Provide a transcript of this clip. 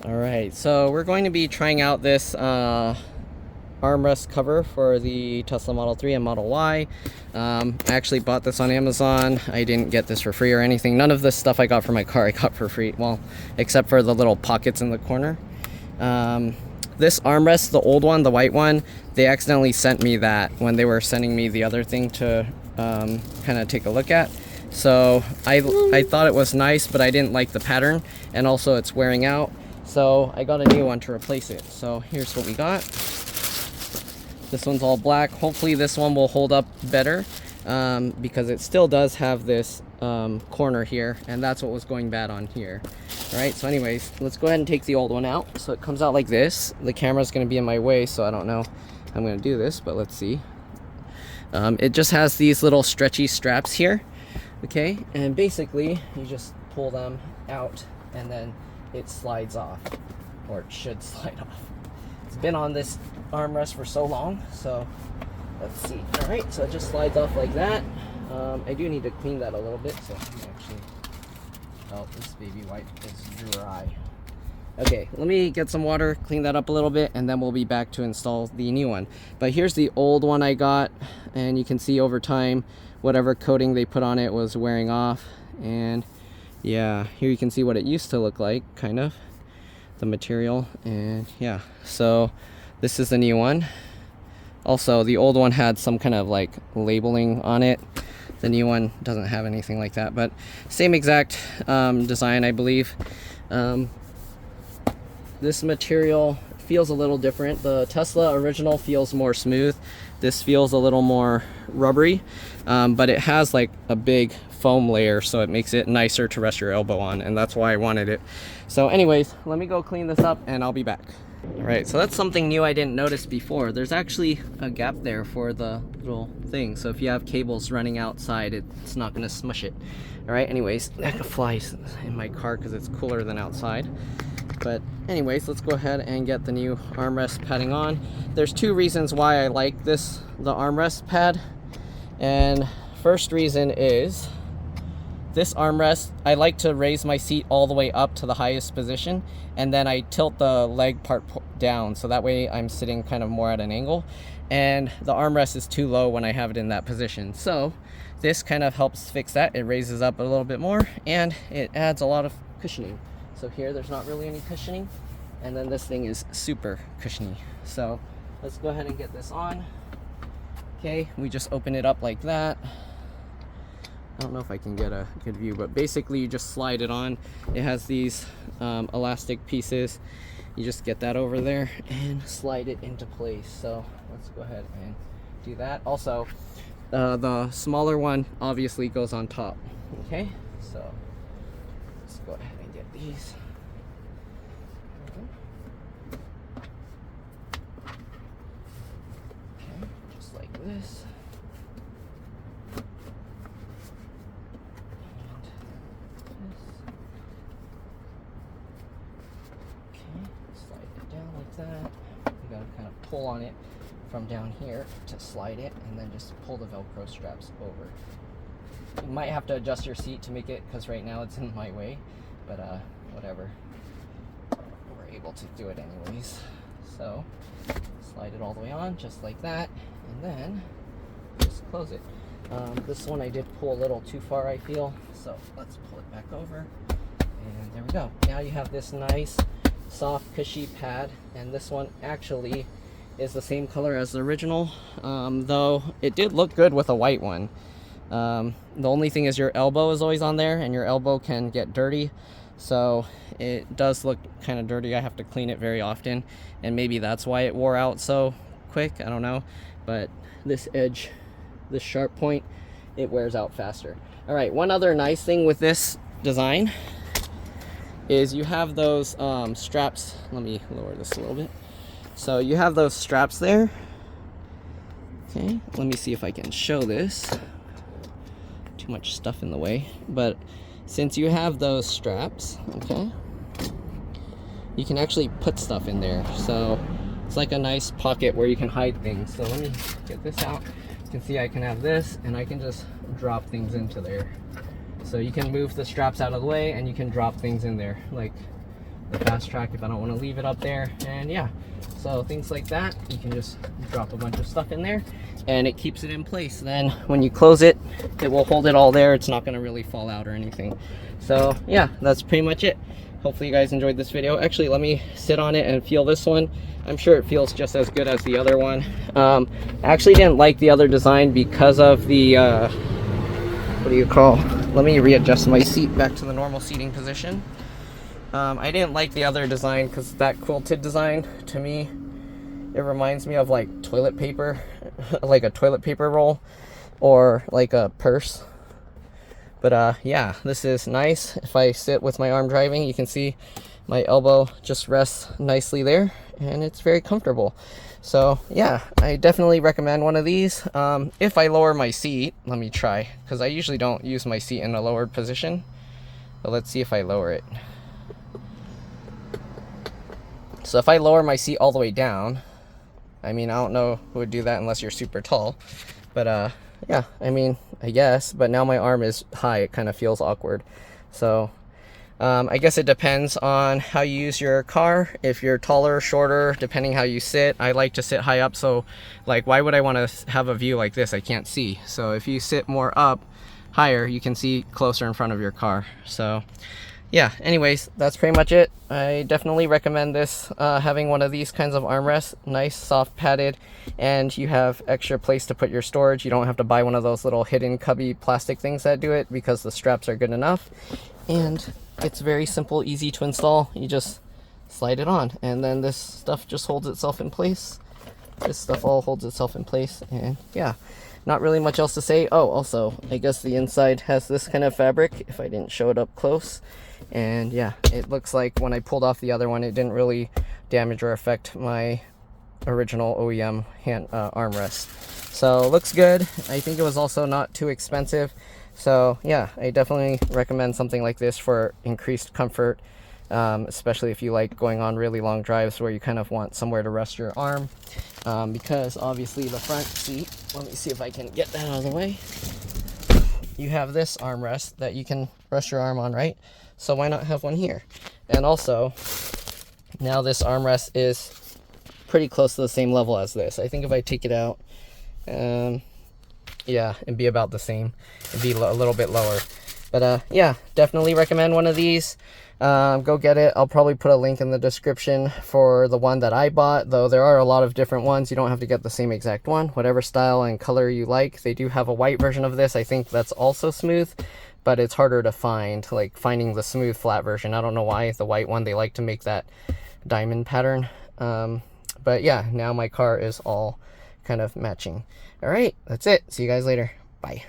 Alright, so we're going to be trying out this armrest cover for the Tesla Model 3 and Model Y. I actually bought this on Amazon. I didn't get this for free or anything. None of this stuff I got for my car I got for free. Well, except for the little pockets in the corner. This armrest, the old one, the white one, they accidentally sent me that when they were sending me the other thing to kind of take a look at. So I thought it was nice, but I didn't like the pattern, and also it's wearing out. So I got a new one to replace it. So here's what we got. This one's all black. Hopefully this one will hold up better because it still does have this corner here, and that's what was going bad on here. All right, so anyways, let's go ahead and take the old one out. So it comes out like this. The camera's gonna be in my way, so I don't know how I'm gonna do this, but let's see. It just has these little stretchy straps here, okay? And basically, you just pull them out and then it slides off, or it should slide off. It's been on this armrest for so long, so let's see. All right, so it just slides off like that. I do need to clean that a little bit, so I'm actually, oh, this baby wipe is dry. Okay, let me get some water, clean that up a little bit, and then we'll be back to install the new one. But here's the old one I got, and you can see over time whatever coating they put on it was wearing off. And yeah, here you can see what it used to look like, kind of, the material. And yeah, so this is the new one. Also, the old one had some kind of like labeling on it. The new one doesn't have anything like that, but same exact design, I believe. This material feels a little different. The Tesla original feels more smooth. This feels a little more rubbery, but it has like a big foam layer, so it makes it nicer to rest your elbow on, and that's why I wanted it. So anyways, let me go clean this up and I'll be back. All right, so that's something new I didn't notice before. There's actually a gap there for the little thing, so if you have cables running outside, it's not gonna smush it. All right, anyways, that flies in my car because it's cooler than outside. But anyways, let's go ahead and get the new armrest padding on. There's two reasons why I like the armrest pad. And first reason is this armrest, I like to raise my seat all the way up to the highest position, and then I tilt the leg part down, so that way I'm sitting kind of more at an angle, and the armrest is too low when I have it in that position. So this kind of helps fix that. It raises up a little bit more, and it adds a lot of cushioning. So here, there's not really any cushioning, and then this thing is super cushiony. So let's go ahead and get this on. Okay, we just open it up like that. I don't know if I can get a good view, but basically you just slide it on. It has these elastic pieces. You just get that over there and slide it into place. So let's go ahead and do that. Also, the smaller one obviously goes on top. Okay, so let's go ahead and get these. Okay, just like this. That you gotta kind of pull on it from down here to slide it, and then just pull the Velcro straps over. You might have to adjust your seat to make it, because right now it's in my way, but whatever, we're able to do it anyways. So slide it all the way on just like that, and then just close it. This one I did pull a little too far, I feel, so let's pull it back over, and there we go. Now you have this nice soft cushy pad, and this one actually is the same color as the original, though it did look good with a white one. The only thing is your elbow is always on there, and your elbow can get dirty, so it does look kind of dirty. I have to clean it very often, and maybe that's why it wore out so quick, I don't know. But this edge, this sharp point, it wears out faster. All right, one other nice thing with this design is you have those straps. Let me lower this a little bit. So you have those straps there. Okay, let me see if I can show this. Too much stuff in the way. But since you have those straps, okay, you can actually put stuff in there. So it's like a nice pocket where you can hide things. So let me get this out. You can see I can have this, and I can just drop things into there. So you can move the straps out of the way, and you can drop things in there, like the fast track if I don't want to leave it up there. And yeah, so things like that, you can just drop a bunch of stuff in there and it keeps it in place. Then when you close it, it will hold it all there. It's not going to really fall out or anything. So yeah, that's pretty much it. Hopefully you guys enjoyed this video. Actually, let me sit on it and feel this one. I'm sure it feels just as good as the other one. I actually didn't like the other design because of the what do you call, let me readjust my seat back to the normal seating position. I didn't like the other design because that quilted design, to me, it reminds me of like toilet paper, like a toilet paper roll or like a purse. But yeah, this is nice. If I sit with my arm driving, you can see my elbow just rests nicely there and it's very comfortable. So yeah, I definitely recommend one of these. If I lower my seat, let me try, because I usually don't use my seat in a lowered position. But let's see if I lower it. So if I lower my seat all the way down, I mean, I don't know who would do that unless you're super tall. But yeah, I mean, I guess. But now my arm is high, it kind of feels awkward. So I guess it depends on how you use your car. If you're taller or shorter, depending how you sit. I like to sit high up, so like, why would I want to have a view like this? I can't see. So if you sit more up, higher, you can see closer in front of your car. So yeah, anyways, that's pretty much it. I definitely recommend this, having one of these kinds of armrests. Nice, soft, padded, and you have extra place to put your storage. You don't have to buy one of those little hidden cubby plastic things that do it, because the straps are good enough. And it's very simple, easy to install. You just slide it on, and then this stuff just holds itself in place. This stuff all holds itself in place, and yeah, not really much else to say. Oh, also, I guess the inside has this kind of fabric, if I didn't show it up close. And yeah, it looks like when I pulled off the other one, it didn't really damage or affect my original OEM hand armrest. So looks good. I think it was also not too expensive. So yeah, I definitely recommend something like this for increased comfort, especially if you like going on really long drives where you kind of want somewhere to rest your arm, because obviously the front seat, let me see if I can get that out of the way, you have this armrest that you can rest your arm on, right? So why not have one here? And also, now this armrest is pretty close to the same level as this. I think if I take it out, yeah, it'd be about the same. It'd be a little bit lower. But yeah, definitely recommend one of these. Go get it. I'll probably put a link in the description for the one that I bought, though there are a lot of different ones. You don't have to get the same exact one. Whatever style and color you like. They do have a white version of this. I think that's also smooth, but it's harder to find, like finding the smooth flat version. I don't know why. The white one, they like to make that diamond pattern. But yeah, now my car is all kind of matching. All right, that's it. See you guys later. Bye.